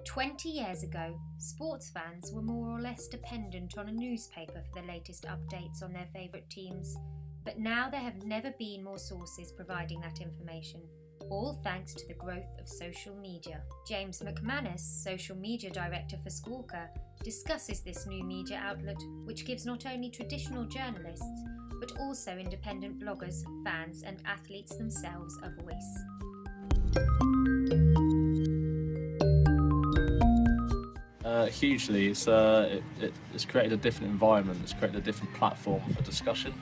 20 years ago, sports fans were more or less dependent on a newspaper for the latest updates on their favourite teams, but now there have never been more sources providing that information, all thanks to the growth of social media. James McManus, social media director for Squawka, discusses this new media outlet which gives not only traditional journalists, but also independent bloggers, fans and athletes themselves a voice. Hugely, it's created a different environment, it's created a different platform for discussion.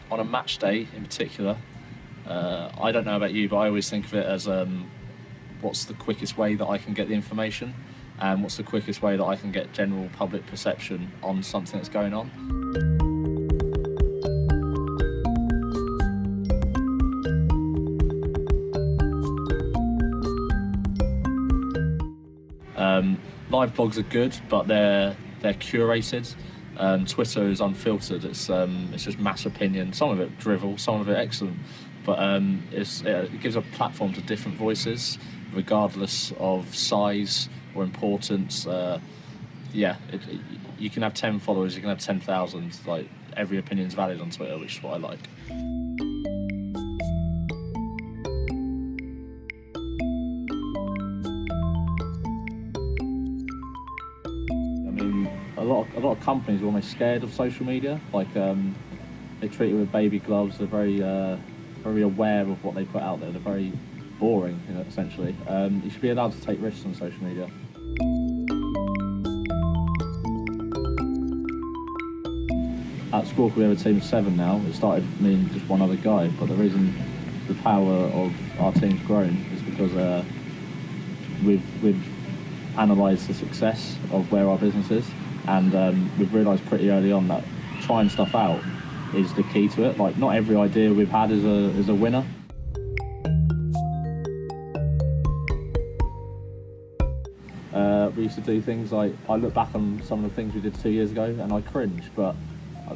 On a match day in particular, I don't know about you, but I always think of it as what's the quickest way that I can get the information, and what's the quickest way that I can get general public perception on something that's going on. Live blogs are good, but they're curated. Twitter is unfiltered. It's just mass opinion. Some of it drivel, some of it excellent, but it gives a platform to different voices, regardless of size or importance. You can have 10 followers, you can have 10,000. Like, every opinion's valid on Twitter, which is what I like. A lot of companies are almost scared of social media. Like, they treat it with baby gloves. They're very aware of what they put out there. They're very boring, essentially. You should be allowed to take risks on social media. At Squawka we have a team of 7 now. It started me and just one other guy, but the reason the power of our team's grown is because we've analysed the success of where our business is, and we've realised pretty early on that trying stuff out is the key to it. Like, not every idea we've had is a winner. We used to do things like, I look back on some of the things we did 2 years ago and I cringe, but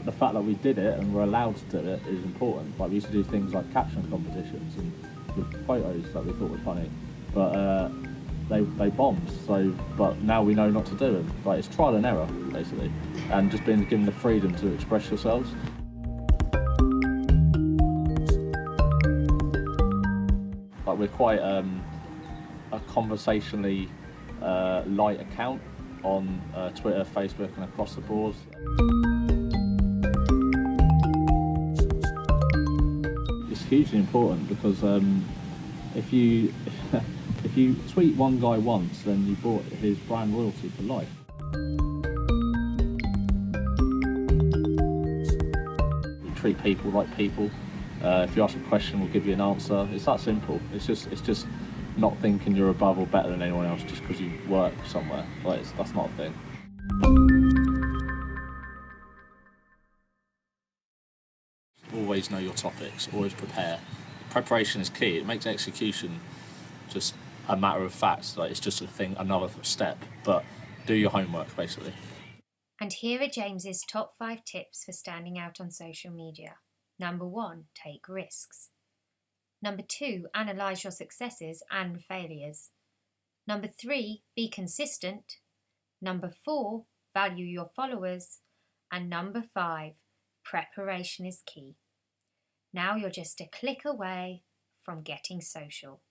the fact that we did it and were allowed to do it is important. Like, we used to do things like caption competitions and with photos that we thought were funny, but they bombed. So, but now we know not to do them. Like, it's trial and error, basically, and just being given the freedom to express yourselves. Like, we're quite a conversationally light account on Twitter, Facebook, and across the board. It's hugely important because if you tweet one guy once, then you bought his brand loyalty for life. We treat people like people. If you ask a question, we'll give you an answer. It's that simple. It's just not thinking you're above or better than anyone else just because you work somewhere. Like, that's not a thing. Always know your topics. Always prepare. Preparation is key. It makes execution just a matter of fact. Like, it's just a thing, another step. But do your homework, basically. And here are James's top 5 tips for standing out on social media. Number 1, take risks. Number 2, analyse your successes and failures. Number 3, be consistent. Number 4, value your followers. And number 5, preparation is key. Now you're just a click away from getting social.